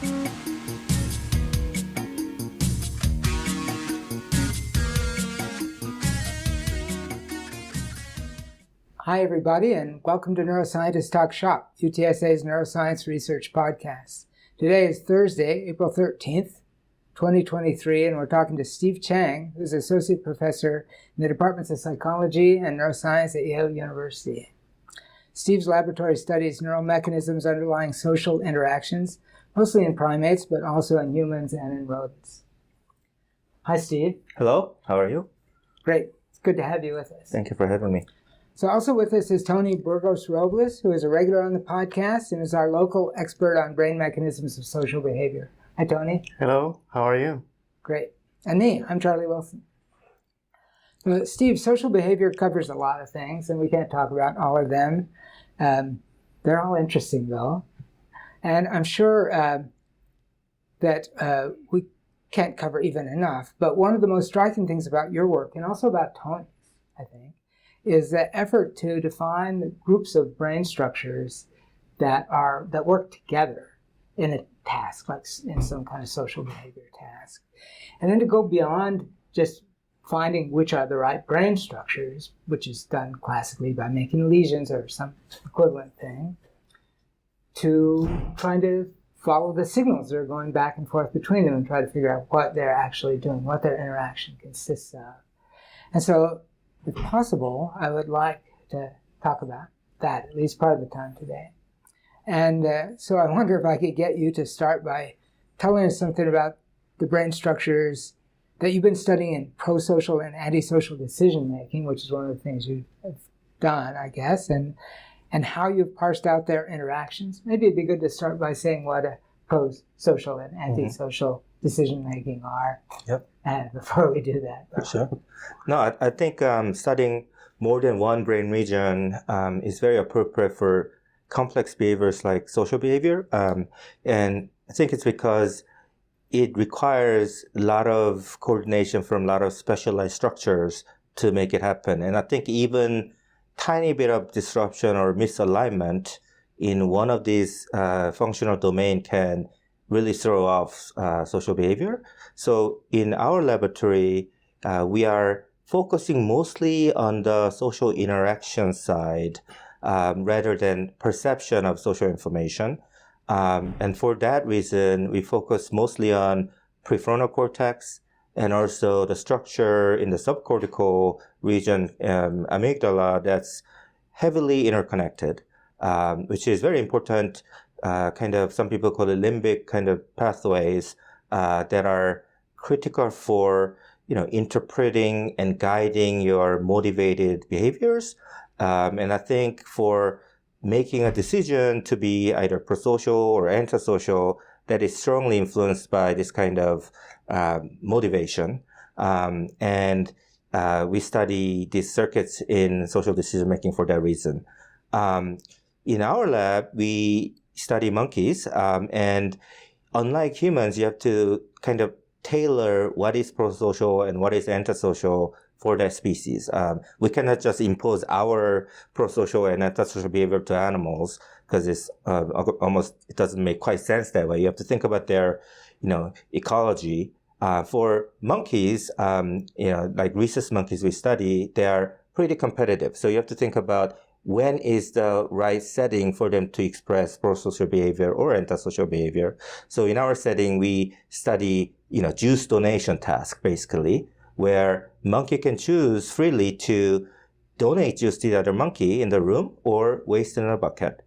Hi, everybody, and welcome to Neuroscientists Talk Shop, UTSA's neuroscience research podcast. Today is Thursday, April 13th, 2023, and we're talking to Steve Chang, who's Associate Professor in the Departments of Psychology and Neuroscience at Yale University. Steve's laboratory studies neural mechanisms underlying social interactions, mostly in primates, but also in humans and in rodents. Hi, Steve. Hello, how are you? Great. It's good to have you with us. Thank you for having me. So also with us is Tony Burgos Robles, who is a regular on the podcast and is our local expert on brain mechanisms of social behavior. Hi, Tony. Hello, how are you? Great. And me, I'm Charlie Wilson. Steve, social behavior covers a lot of things, and we can't talk about all of them. They're all interesting, though. And I'm sure that we can't cover even enough. But one of the most striking things about your work, and also about Tony's, I think, is the effort to define the groups of brain structures that work together in a task, like in some kind of social behavior task. And then to go beyond just finding which are the right brain structures, which is done classically by making lesions or some equivalent thing, to trying to follow the signals that are going back and forth between them and try to figure out what they're actually doing, what their interaction consists of. And so, if possible, I would like to talk about that, at least part of the time today. And so I wonder if I could get you to start by telling us something about the brain structures that you've been studying in prosocial and antisocial decision-making, which is one of the things you've done, I guess, and how you've parsed out their interactions. Maybe it'd be good to start by saying what a prosocial and antisocial decision-making are. Yep. Before we do that. Sure. No, I think studying more than one brain region is very appropriate for complex behaviors like social behavior. And I think it's because it requires a lot of coordination from a lot of specialized structures to make it happen. And I think even tiny bit of disruption or misalignment in one of these functional domain can really throw off social behavior. So in our laboratory, we are focusing mostly on the social interaction side rather than perception of social information. And for that reason, we focus mostly on prefrontal cortex and also the structure in the subcortical region, amygdala, that's heavily interconnected, which is very important. Kind of, some people call it limbic kind of pathways that are critical for, interpreting and guiding your motivated behaviors. And I think for making a decision to be either prosocial or antisocial, that is strongly influenced by this kind of motivation. And we study these circuits in social decision making for that reason. In our lab, we study monkeys, and unlike humans, you have to kind of tailor what is prosocial and what is antisocial for that species. We cannot just impose our prosocial and antisocial behavior to animals because it's it doesn't make quite sense that way. You have to think about their, ecology. For monkeys, like rhesus monkeys we study, they are pretty competitive. So you have to think about when is the right setting for them to express prosocial behavior or antisocial behavior. So in our setting, we study, juice donation task, basically, where monkey can choose freely to donate juice to the other monkey in the room or waste it in a bucket.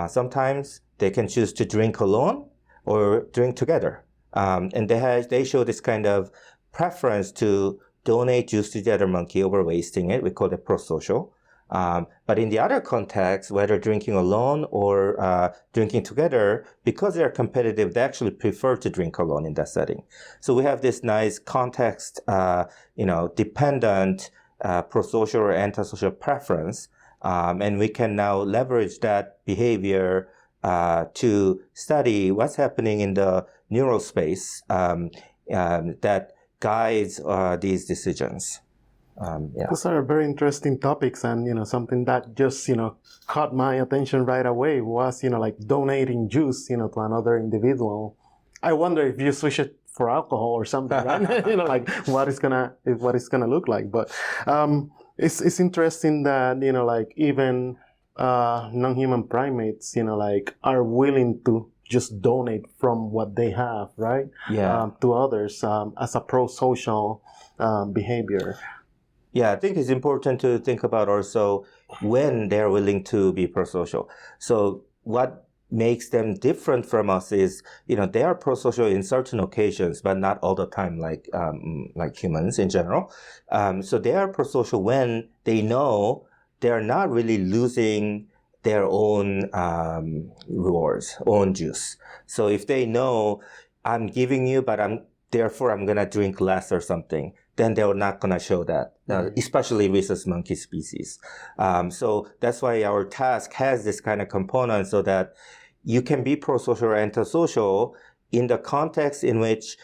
Sometimes they can choose to drink alone or drink together. And they show this kind of preference to donate juice to the other monkey over wasting it. We call it prosocial. But in the other context, whether drinking alone or drinking together, because they're competitive, they actually prefer to drink alone in that setting. So we have this nice context, dependent prosocial or antisocial preference, and we can now leverage that behavior to study what's happening in the neural space that guides these decisions. Those are very interesting topics, and something that just caught my attention right away was like donating juice to another individual. I wonder if you switch it for alcohol or something, right? Like what it's gonna look like. But it's interesting that like even non-human primates, like are willing to just donate from what they have, right? Yeah. To others as a pro-social behavior. Yeah, I think it's important to think about also when they're willing to be pro-social. So what makes them different from us is, they are pro-social in certain occasions, but not all the time, like humans in general. So they are pro-social when they know they're not really losing their own rewards, own juice. So if they know I'm giving you, but I'm gonna drink less or something, then they're not gonna show that, especially rhesus monkey species. So that's why our task has this kind of component, so that you can be pro-social or antisocial in the context in which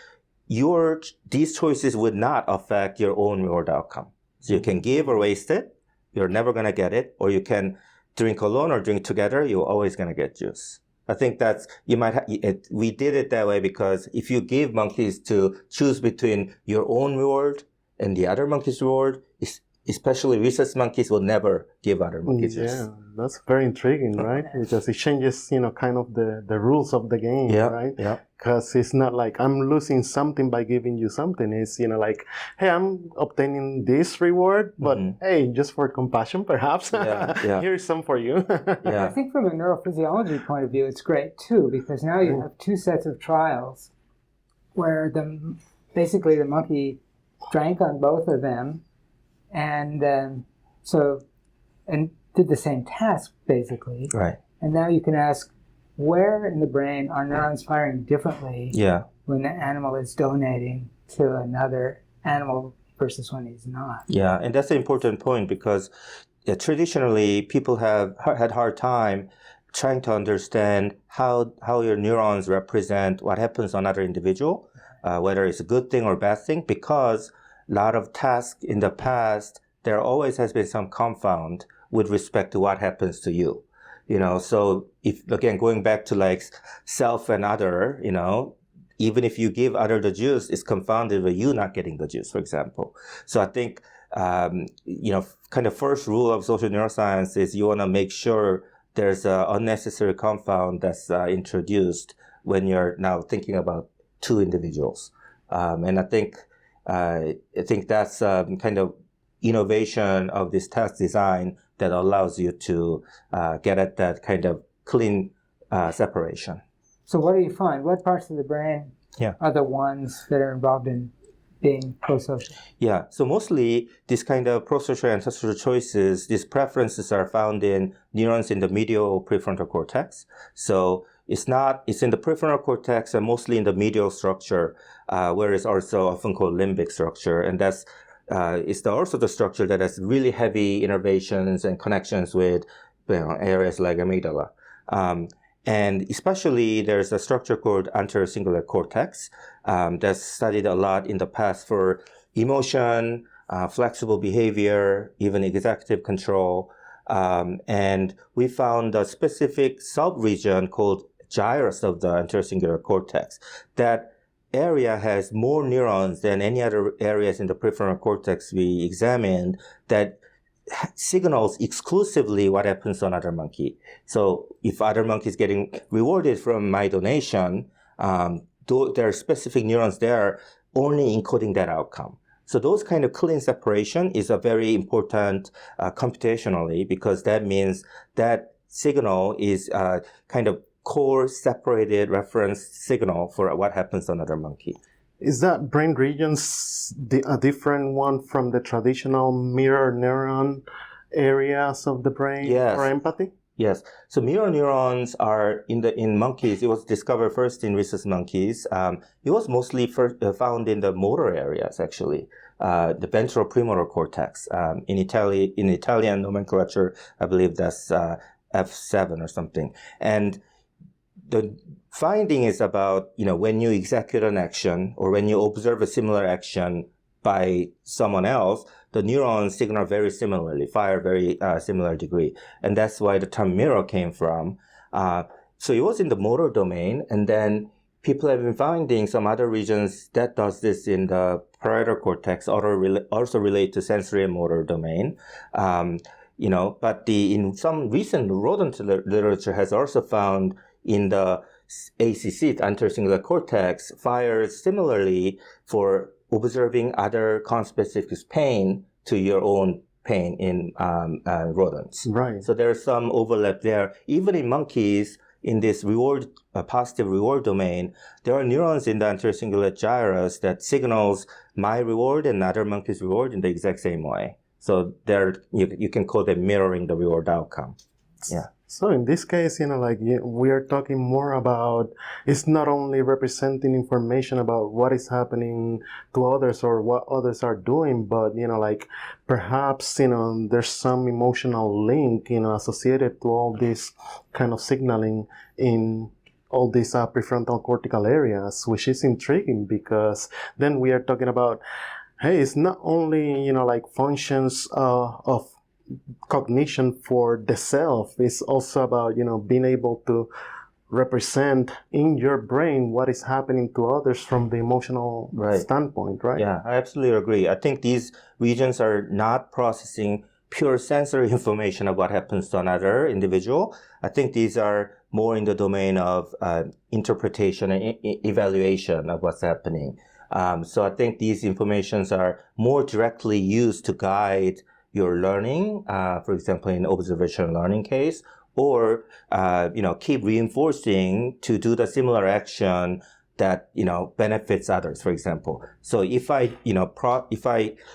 these choices would not affect your own reward outcome. So you can give or waste it, you're never gonna get it, or you can drink alone or drink together, you're always gonna get juice. I think that's, we did it that way because if you give monkeys to choose between your own reward and the other monkey's reward, especially rhesus monkeys will never give other monkeys juice. Yeah, that's very intriguing, right? Because it changes, kind of the rules of the game, right? Yeah. Because it's not like I'm losing something by giving you something. It's, like, hey, I'm obtaining this reward, but hey, just for compassion, perhaps, here's some for you. I think from a neurophysiology point of view, it's great too, because now you have two sets of trials where basically the monkey drank on both of them, and did the same task basically. Right. And now you can ask, where in the brain are neurons firing differently when the animal is donating to another animal versus when he's not? Yeah, and that's an important point because traditionally people have had hard time trying to understand how your neurons represent what happens on another individual, whether it's a good thing or bad thing, because a lot of tasks in the past, there always has been some confound with respect to what happens to you. So if, again, going back to like self and other, even if you give other the juice, it's confounded with you not getting the juice, for example. So I think, kind of first rule of social neuroscience is you want to make sure there's an unnecessary confound that's introduced when you're now thinking about two individuals. And I think that's kind of innovation of this task design that allows you to get at that kind of clean separation. So what do you find? What parts of the brain are the ones that are involved in being pro-social? Yeah, so mostly this kind of pro-social and antisocial choices, these preferences are found in neurons in the medial prefrontal cortex. So it's in the prefrontal cortex and mostly in the medial structure, where it's also often called limbic structure. And that's it's also the structure that has really heavy innervations and connections with areas like amygdala. And especially there's a structure called anterior cingulate cortex that's studied a lot in the past for emotion, flexible behavior, even executive control. And we found a specific subregion called gyrus of the anterior cingulate cortex. That area has more neurons than any other areas in the prefrontal cortex we examined that signals exclusively what happens on other monkey. So if other monkey is getting rewarded from my donation, there are specific neurons there only encoding that outcome. So those kind of clean separation is a very important computationally, because that means that signal is kind of core separated reference signal for what happens on other monkey. Is that brain regions a different one from the traditional mirror neuron areas of the brain for empathy? Yes. So mirror neurons are in monkeys. It was discovered first in rhesus monkeys. It was mostly found in the motor areas, actually. The ventral premotor cortex. In Italian nomenclature, I believe that's F7 or something. And the finding is about, when you execute an action or when you observe a similar action by someone else, the neurons signal very similarly, fire very similar degree. And that's why the term mirror came from. So it was in the motor domain. And then people have been finding some other regions that does this in the parietal cortex, also relate to sensory and motor domain. But in some recent rodent literature has also found in the ACC, the anterior cortex, fires similarly for observing other conspecific pain to your own pain in rodents. Right. So there's some overlap there. Even in monkeys, in this positive reward domain, there are neurons in the anterior cingulate gyrus that signals my reward and other monkey's reward in the exact same way. So you can call them mirroring the reward outcome. Yeah. So in this case, we are talking more about, it's not only representing information about what is happening to others or what others are doing, but, perhaps, there's some emotional link, associated to all this kind of signaling in all these prefrontal cortical areas, which is intriguing because then we are talking about, hey, it's not only, functions of cognition for the self. It's also about, being able to represent in your brain what is happening to others from the emotional standpoint, right? Yeah, I absolutely agree. I think these regions are not processing pure sensory information of what happens to another individual. I think these are more in the domain of interpretation and evaluation of what's happening. So I think these informations are more directly used to guide your learning, for example, in observation learning case, or, keep reinforcing to do the similar action that, benefits others, for example. So if I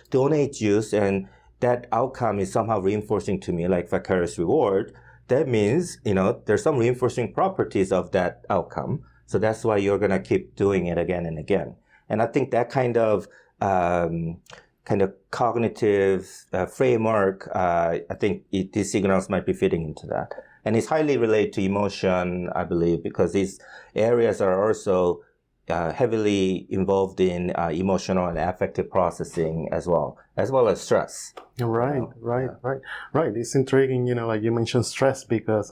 donate juice and that outcome is somehow reinforcing to me, like vicarious reward, that means, there's some reinforcing properties of that outcome. So that's why you're going to keep doing it again and again. And I think that kind of cognitive framework, I think these signals might be fitting into that. And it's highly related to emotion, I believe, because these areas are also heavily involved in emotional and affective processing as well as stress. Right. It's intriguing, like you mentioned stress because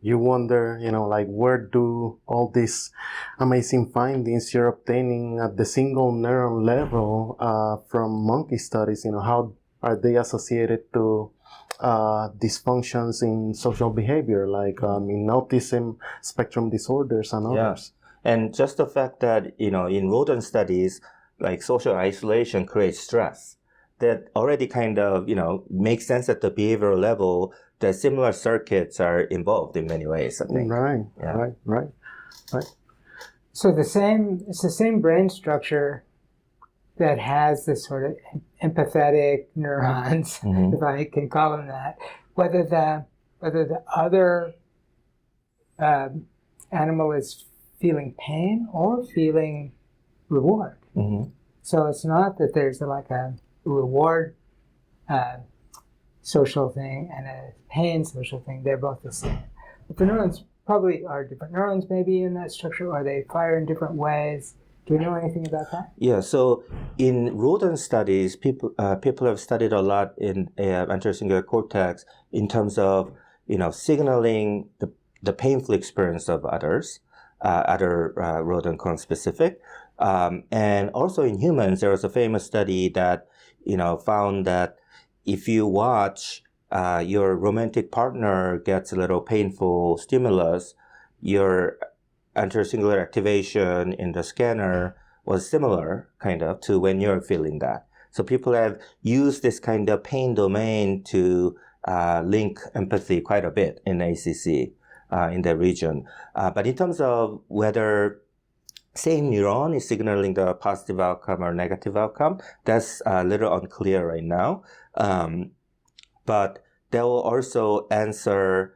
you wonder, where do all these amazing findings you're obtaining at the single neuron level from monkey studies, how are they associated to dysfunctions in social behavior, like in autism spectrum disorders and others? And just the fact that, in rodent studies, like social isolation creates stress, that already kind of, makes sense at the behavioral level that similar circuits are involved in many ways, I think. Right. So it's the same brain structure that has this sort of empathetic neurons, if I can call them that, whether the other animal is feeling pain or feeling reward. So it's not that there's like a reward social thing and a pain social thing. They're both the same. But the neurons probably are different neurons maybe in that structure, or they fire in different ways. Do you know anything about that? Yeah, so in rodent studies, people have studied a lot in anterior cingulate cortex in terms of, signaling the painful experience of others, other rodent conspecific. And also in humans, there was a famous study that, found that if you watch your romantic partner gets a little painful stimulus, your anterior cingulate activation in the scanner was similar, kind of, to when you're feeling that. So people have used this kind of pain domain to link empathy quite a bit in ACC in that region. But in terms of whether same neuron is signaling the positive outcome or negative outcome, that's a little unclear right now. But that will also answer,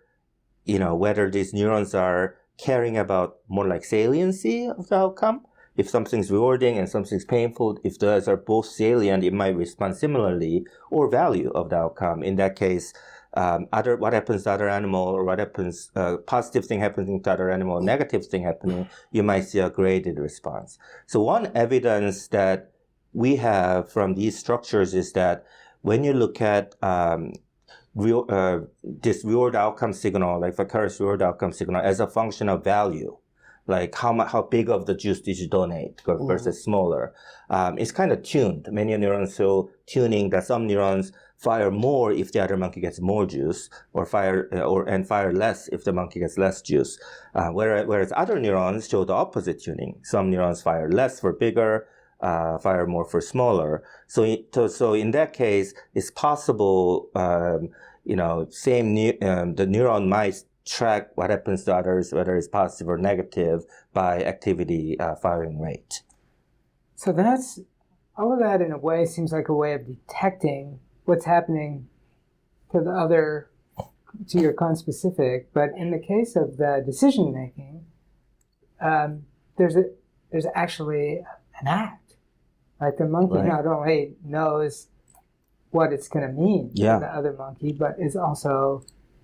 whether these neurons are caring about more like saliency of the outcome. If something's rewarding and something's painful, if those are both salient, it might respond similarly, or value of the outcome. In that case, what happens to other animal, or what happens, positive thing happening to other animal, negative thing happening, you might see a graded response. So one evidence that we have from these structures is that when you look at this reward outcome signal, like vicarious reward outcome signal, as a function of value, like how big of the juice did you donate versus smaller. It's kind of tuned. Many neurons show tuning that some neurons fire more if the other monkey gets more juice, or fire less if the monkey gets less juice. Whereas other neurons show the opposite tuning. Some neurons fire less for bigger, fire more for smaller. So in that case, it's possible, the neuron might track what happens to others, whether it's positive or negative, by activity firing rate. So that's all of that in a way seems like a way of detecting what's happening to the other, to your conspecific. But in the case of the decision making, there's actually an act. Like the monkey not only knows what it's going to mean to the other monkey, but is also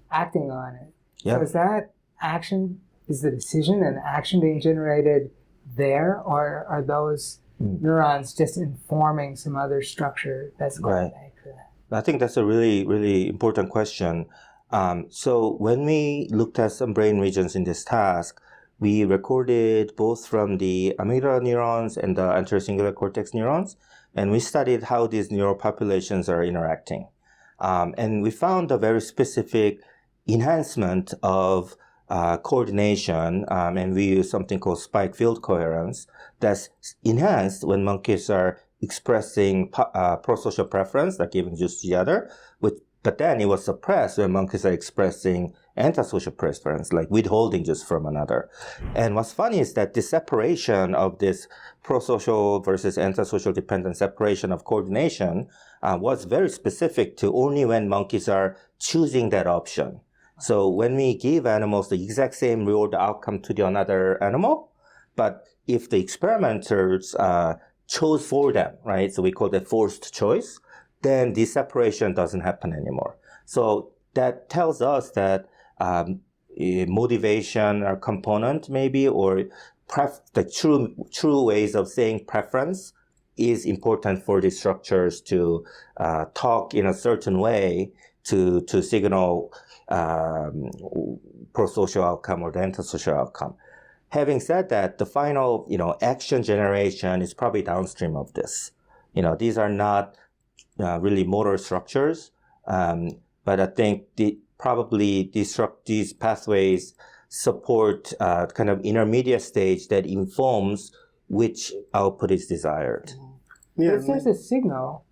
acting on it. So is that action, is the decision and action being generated there, or are those neurons just informing some other structure that's going to make that? I think that's a really, really important question. So when we looked at some brain regions in this task, we recorded both from the amygdala neurons and the anterocingulate cortex neurons, and we studied how these neural populations are interacting. And we found a very specific enhancement of coordination, and we use something called spike field coherence that's enhanced when monkeys are expressing prosocial preference, like giving juice to the other, but then it was suppressed when monkeys are expressing antisocial preference, like withholding juice from another. And what's funny is that the separation of this prosocial versus antisocial dependent separation of coordination was very specific to only when monkeys are choosing that option. So when we give animals the exact same reward outcome to the another animal, but if the experimenters chose for them, right? So we call that forced choice, then this separation doesn't happen anymore. So that tells us that motivation or component maybe, or the true ways of saying preference is important for these structures to talk in a certain way to signal prosocial outcome or the antisocial outcome. Having said that, the final, action generation is probably downstream of this. These are not really motor structures, but I think probably these pathways support kind of intermediate stage that informs which output is desired. But if there's a signal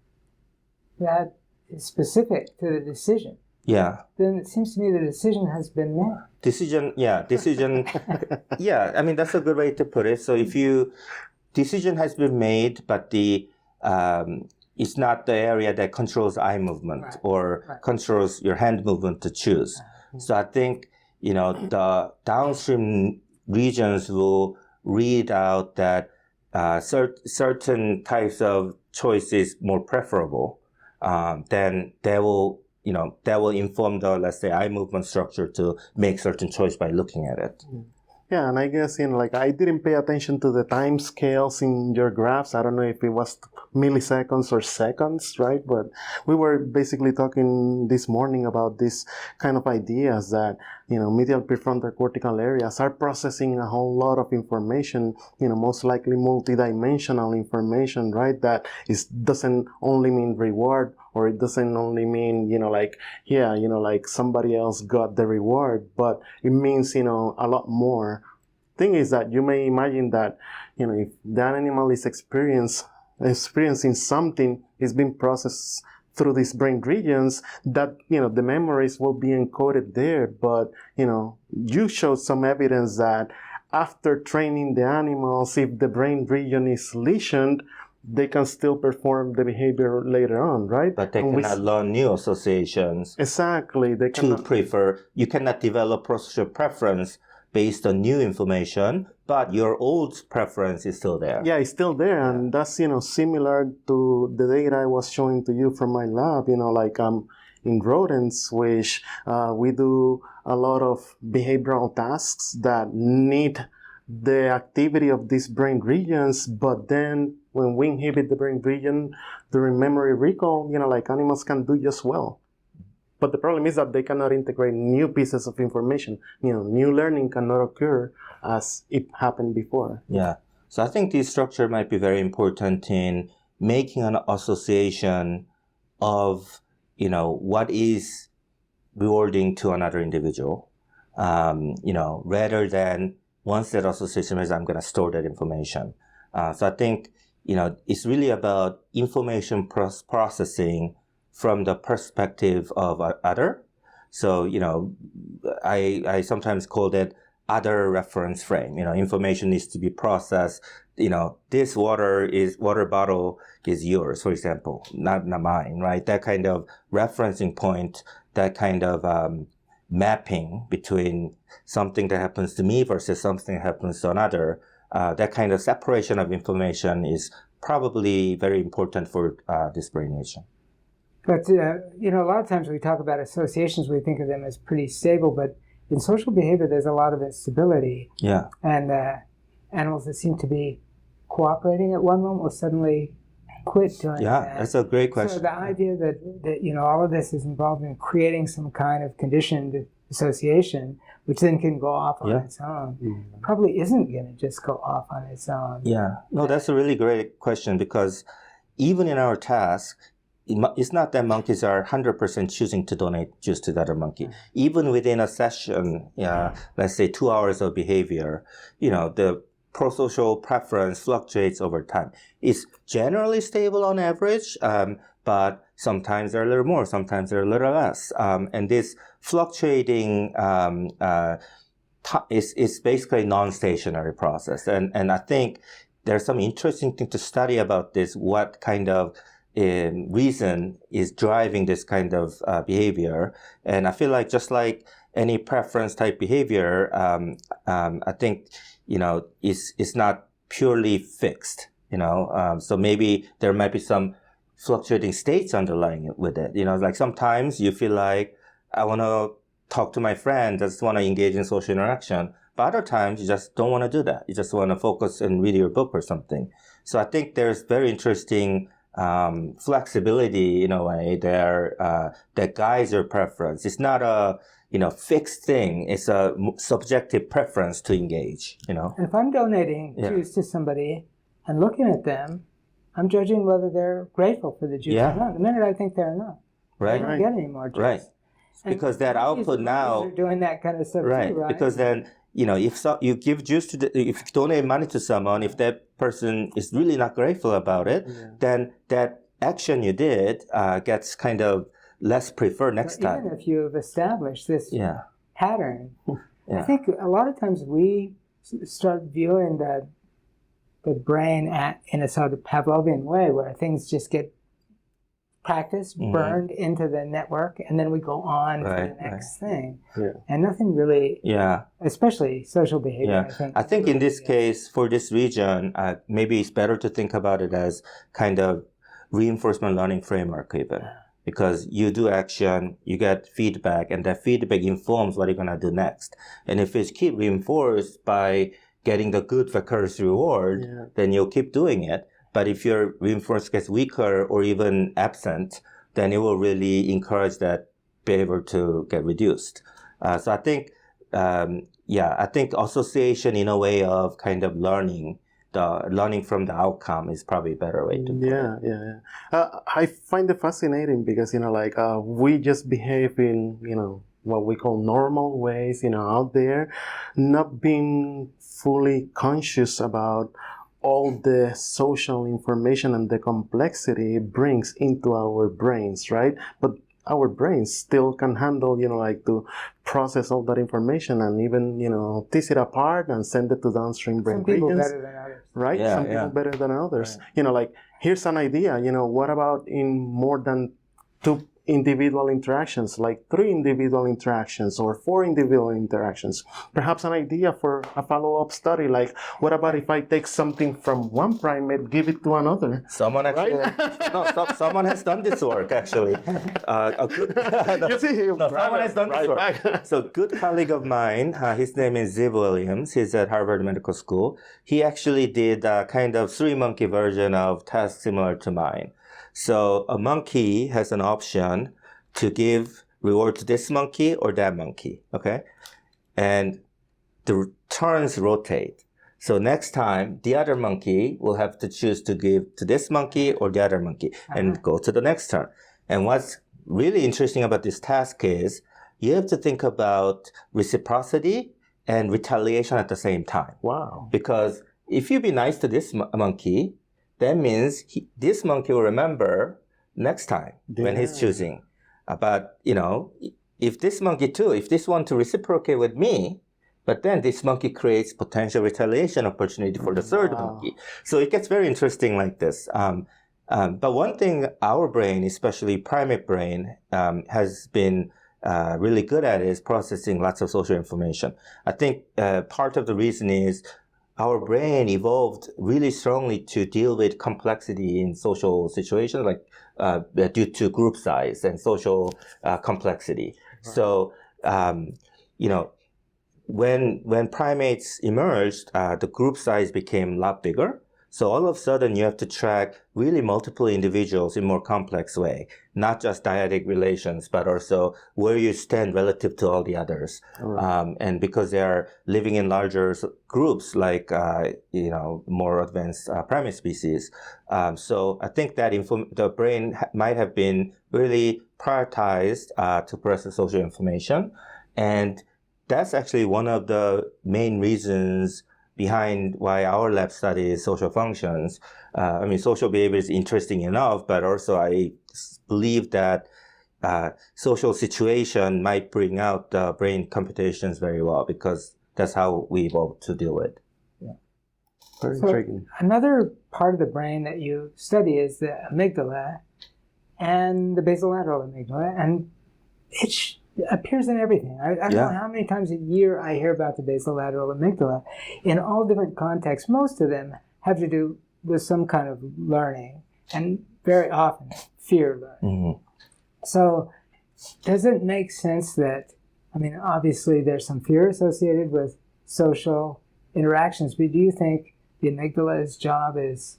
that is specific to the decision, then it seems to me the decision has been made. Decision. Yeah, I mean, that's a good way to put it. So if decision has been made, but it's not the area that controls eye movement or controls your hand movement to choose. So I think, the downstream regions will read out that certain types of choice is more preferable. Then that will inform the, let's say, eye movement structure to make certain choice by looking at it. Yeah, and I guess I didn't pay attention to the time scales in your graphs. I don't know if it was milliseconds or seconds, right? But we were basically talking this morning about this kind of ideas that, medial prefrontal cortical areas are processing a whole lot of information, most likely multidimensional information, right? That doesn't only mean reward, or it doesn't only mean, somebody else got the reward, but it means, a lot more. Thing is that you may imagine that, if that animal is experiencing something, is being processed through these brain regions, that, the memories will be encoded there. But, you showed some evidence that after training the animals, if the brain region is lesioned, they can still perform the behavior later on, right? But they cannot learn new associations. Exactly. You cannot develop prosocial preference based on new information, but your old preference is still there. Yeah, it's still there. And that's, similar to the data I was showing to you from my lab, in rodents, which we do a lot of behavioral tasks that need the activity of these brain regions, but then when we inhibit the brain region during memory recall, animals can do just well. But the problem is that they cannot integrate new pieces of information. New learning cannot occur as it happened before. Yeah. So I think this structure might be very important in making an association of, what is rewarding to another individual, rather than once that association is, I'm going to store that information. So I think, it's really about information processing from the perspective of other. So, I sometimes call that other reference frame. Information needs to be processed. This water bottle is yours, for example, not mine, right? That kind of referencing point, that kind of mapping between something that happens to me versus something that happens to another, that kind of separation of information is probably very important for this brain region. But, a lot of times we talk about associations, we think of them as pretty stable, but in social behavior, there's a lot of instability. Yeah. And animals that seem to be cooperating at one moment will suddenly quit doing that. Yeah, that's a great question. So the idea that all of this is involved in creating some kind of conditioned association, which then can go off on its own, probably isn't going to just go off on its own. Yeah. No, that's a really great question, because even in our task, it's not that monkeys are 100% choosing to donate juice to the other monkey. Even within a session, let's say 2 hours of behavior, the prosocial preference fluctuates over time. It's generally stable on average, but sometimes they're a little more, sometimes they're a little less. And this fluctuating is basically a non-stationary process. And I think there's some interesting thing to study about this, what kind of reason is driving this kind of behavior. And I feel like just like any preference type behavior, I think, it's not purely fixed, so maybe there might be some fluctuating states underlying it with it. Like sometimes you feel like I want to talk to my friend, just want to engage in social interaction. But other times you just don't want to do that. You just want to focus and read your book or something. So I think there's very interesting flexibility in a way there that guides your preference. It's not a fixed thing. It's a subjective preference to engage. And if I'm donating juice to somebody and looking at them, I'm judging whether they're grateful for the juice or not. The minute I think they're not, I don't get any more juice. Right. Because that output now, are doing that kind of stuff right? Too, right? Because then if you give juice if you donate money to someone, if that person is really not grateful about it, then that action you did gets kind of less preferred next time. Even if you've established this pattern, I think a lot of times we start viewing the brain in a sort of Pavlovian way, where things just get practiced, burned into the network, and then we go on to the next thing. Yeah. And nothing really, especially social behavior. I think in this case, for this region, maybe it's better to think about it as kind of reinforcement learning framework even. Because you do action, you get feedback, and that feedback informs what you're going to do next. And if it's keep reinforced by getting the good vicarious reward, then you'll keep doing it. But if your reinforcement gets weaker or even absent, then it will really encourage that behavior to get reduced. So I think, I think association in a way of kind of learning from the outcome is probably a better way to put it. I find it fascinating because, we just behave in, what we call normal ways, out there, not being fully conscious about all the social information and the complexity it brings into our brains, right? But our brains still can handle, to process all that information and even, tease it apart and send it to downstream brain regions. Some people better than others. Right? Some people better than others. Right. Here's an idea, what about in more than 2 individual interactions, like 3 individual interactions or 4 individual interactions? Perhaps an idea for a follow-up study, like what about if I take something from one primate, give it to another? Someone actually, someone has done this work actually. Someone has done this work. So, good colleague of mine, his name is Ziv Williams. He's at Harvard Medical School. He actually did a kind of 3-monkey version of task similar to mine. So a monkey has an option to give reward to this monkey or that monkey, okay? And the turns rotate. So next time, the other monkey will have to choose to give to this monkey or the other monkey and go to the next turn. And what's really interesting about this task is you have to think about reciprocity and retaliation at the same time. Wow. Because if you be nice to this monkey, that means this monkey will remember next time when he's choosing. But, if this monkey too, if this want to reciprocate with me, but then this monkey creates potential retaliation opportunity for the third monkey. So it gets very interesting like this. But one thing our brain, especially primate brain, has been really good at is processing lots of social information. I think part of the reason is our brain evolved really strongly to deal with complexity in social situations, like due to group size and social complexity. Right. So, when primates emerged, the group size became a lot bigger. So all of a sudden, you have to track really multiple individuals in more complex way, not just dyadic relations, but also where you stand relative to all the others. Right. And because they are living in larger groups, like more advanced primate species, so I think that the brain might have been really prioritized to process social information, and that's actually one of the main reasons behind why our lab studies social functions. Social behavior is interesting enough, but also I believe that social situation might bring out the brain computations very well, because that's how we evolved to deal with. Yeah. Very intriguing. Another part of the brain that you study is the amygdala and the basolateral amygdala, and it appears in everything. I don't know how many times a year I hear about the basolateral amygdala in all different contexts. Most of them have to do with some kind of learning, and very often fear learning. Mm-hmm. So does it make sense that, obviously there's some fear associated with social interactions, but do you think the amygdala's job is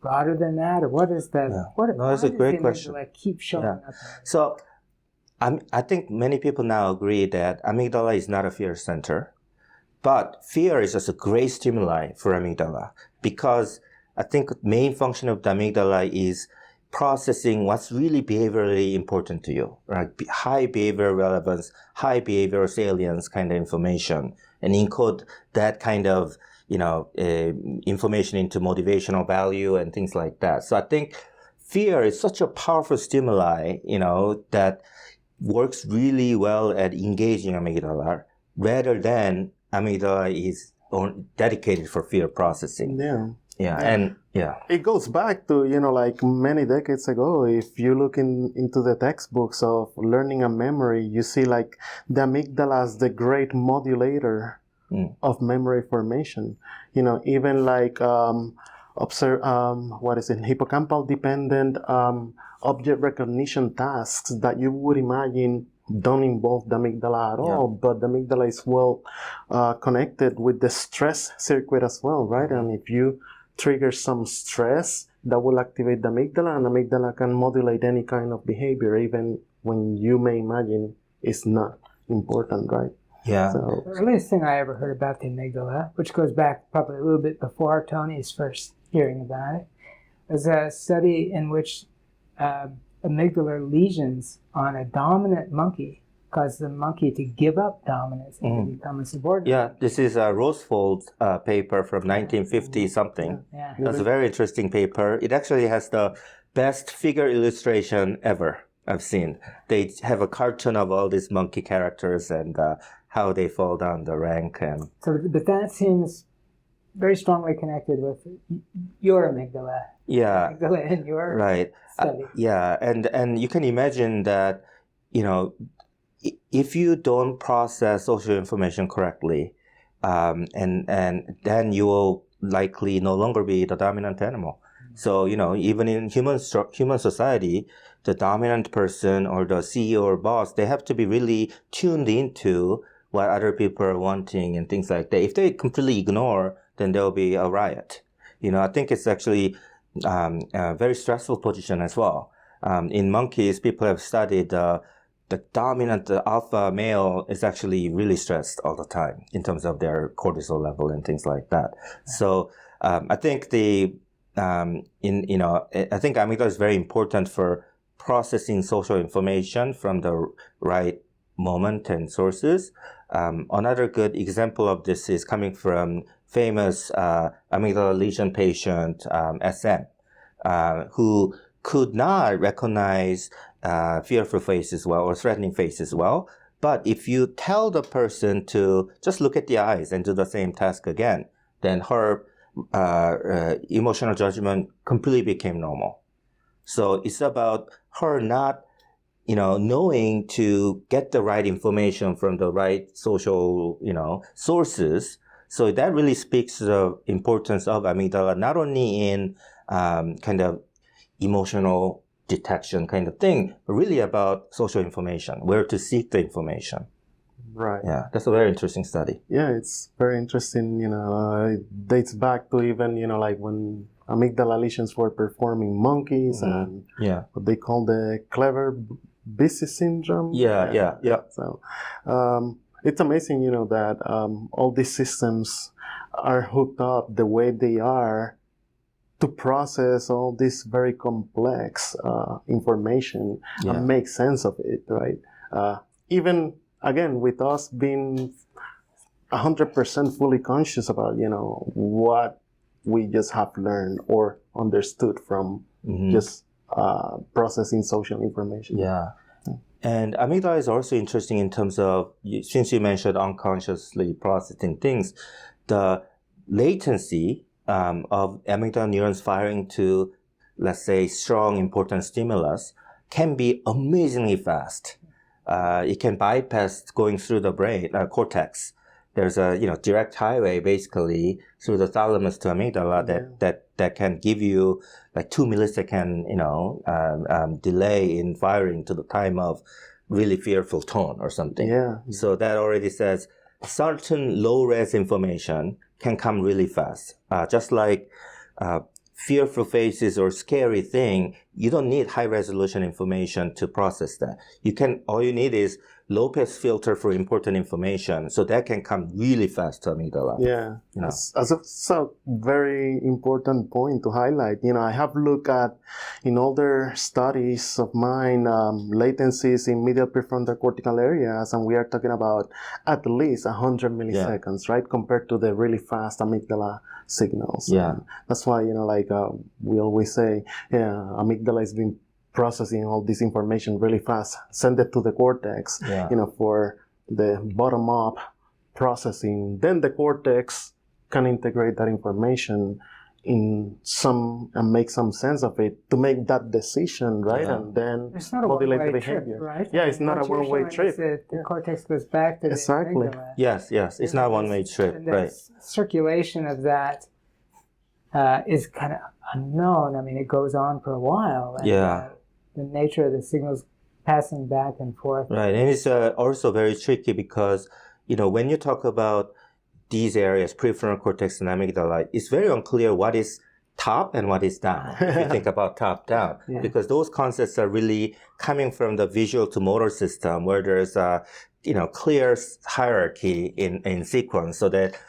broader than that, or what is that? Yeah. That's a great question. Keep showing up? So I think many people now agree that amygdala is not a fear center, but fear is just a great stimuli for amygdala, because I think the main function of the amygdala is processing what's really behaviorally important to you, right? High behavioral relevance, high behavioral salience kind of information, and encode that kind of, information into motivational value and things like that. So I think fear is such a powerful stimuli, that works really well at engaging amygdala, rather than amygdala is dedicated for fear processing. It goes back to, many decades ago. If you look into the textbooks of learning and memory, you see the amygdala as the great modulator of memory formation. Even hippocampal dependent object recognition tasks that you would imagine don't involve the amygdala at all, but the amygdala is well connected with the stress circuit as well, right? And if you trigger some stress, that will activate the amygdala, and the amygdala can modulate any kind of behavior, even when you may imagine it's not important, right? Yeah. So, the earliest thing I ever heard about the amygdala, which goes back probably a little bit before Tony's first hearing about it, was a study in which amygdalar lesions on a dominant monkey caused the monkey to give up dominance and to become a subordinate. Yeah, this is a Rosefold paper from 1950 something. Yeah. That's a very interesting paper. It actually has the best figure illustration ever I've seen. They have a cartoon of all these monkey characters and how they fall down the rank. And but that seems very strongly connected with your amygdala. Yeah. Amygdala in your study. And you can imagine that, if you don't process social information correctly, and then you will likely no longer be the dominant animal. So, even in human society, the dominant person or the CEO or boss, they have to be really tuned into what other people are wanting and things like that. If they completely ignore, then there'll be a riot. I think it's actually a very stressful position as well. In monkeys, people have studied the dominant the alpha male is actually really stressed all the time in terms of their cortisol level and things like that. So I think I think amygdala is very important for processing social information from the right moment and sources. Another good example of this is coming from famous amygdala lesion patient, SM, who could not recognize fearful faces well or threatening faces well. But if you tell the person to just look at the eyes and do the same task again, then her emotional judgment completely became normal. So it's about her not, knowing to get the right information from the right social, sources. So that really speaks to the importance of amygdala, not only in kind of emotional detection kind of thing, but really about social information, where to seek the information. Right. Yeah, that's a very interesting study. Yeah, it's very interesting. It dates back to even, like when amygdala lesions were performing monkeys and what they call the clever busy syndrome. Yeah. So it's amazing, that all these systems are hooked up the way they are to process all this very complex information and make sense of it, right? Even, again, with us being 100% fully conscious about, what we just have learned or understood from just processing social information. Yeah. And amygdala is also interesting in terms of, since you mentioned unconsciously processing things, the latency of amygdala neurons firing to, let's say, strong, important stimulus can be amazingly fast. It can bypass going through the brain, cortex. There's a, direct highway basically through the thalamus to amygdala that can give you like 2 millisecond, delay in firing to the time of really fearful tone or something. Yeah. So that already says certain low-res information can come really fast. Just like fearful faces or scary thing, you don't need high-resolution information to process that. All you need is low-pass filter for important information, so that can come really fast to amygdala. Yeah, that's a very important point to highlight. I have looked at, in older studies of mine, latencies in medial prefrontal cortical areas, and we are talking about at least 100 milliseconds, right, compared to the really fast amygdala signals. Yeah. And that's why, we always say, amygdala is being processing all this information really fast, send it to the cortex, for the bottom-up processing. Then the cortex can integrate that information and make some sense of it to make that decision, right? Yeah. And then it's not a modulate the one-way behavior. trip, right? Yeah, it's not a one-way trip. The cortex goes back to the amygdala. Yes, it's not a one-way trip, and the right? circulation of that is kind of unknown. I mean, it goes on for a while. And, the nature of the signals passing back and forth. Right, and it's also very tricky because, when you talk about these areas, prefrontal cortex and amygdala, it's very unclear what is top and what is down, if you think about top-down, because those concepts are really coming from the visual to motor system where there's a, clear hierarchy in sequence so that,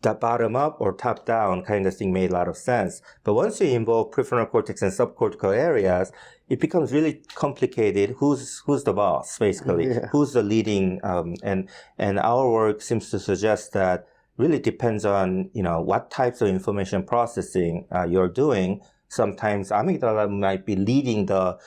the bottom up or top down kind of thing made a lot of sense. But once you involve prefrontal cortex and subcortical areas, it becomes really complicated. Who's the boss, basically? Who's the leading? And our work seems to suggest that really depends on, what types of information processing you're doing. Sometimes amygdala might be leading the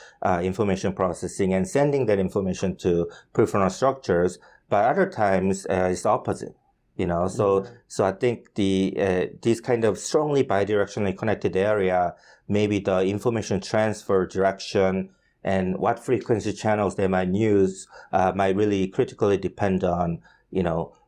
information processing and sending that information to prefrontal structures, but other times it's the opposite. So I think these kind of strongly bidirectionally connected area, maybe the information transfer direction and what frequency channels they might use might really critically depend on,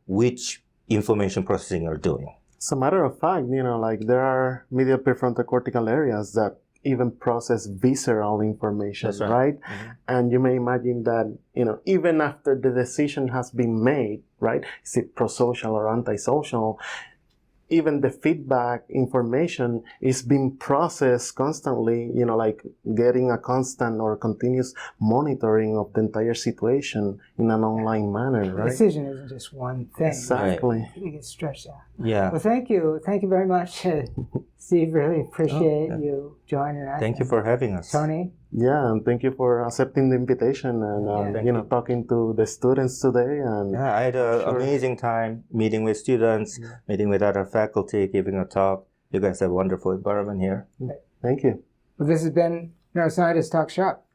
which information processing you're doing. As a matter of fact, there are medial prefrontal cortical areas that even process visceral information, right? Mm-hmm. And you may imagine that, even after the decision has been made, right? Is it prosocial or antisocial? even the feedback information is being processed constantly, like getting a constant or continuous monitoring of the entire situation in an online manner, right? Decision isn't just one thing. Exactly. You get stretched out. Yeah. Well, thank you. Thank you very much, Steve. Really appreciate you joining us. Thank you for having us. Tony? Yeah, and thank you for accepting the invitation and talking to the students today. And Yeah, I had an amazing time meeting with students, meeting with other faculty, giving a talk. You guys have a wonderful environment here. Thank you. Well, this has been Neuroscientists Talk Shop.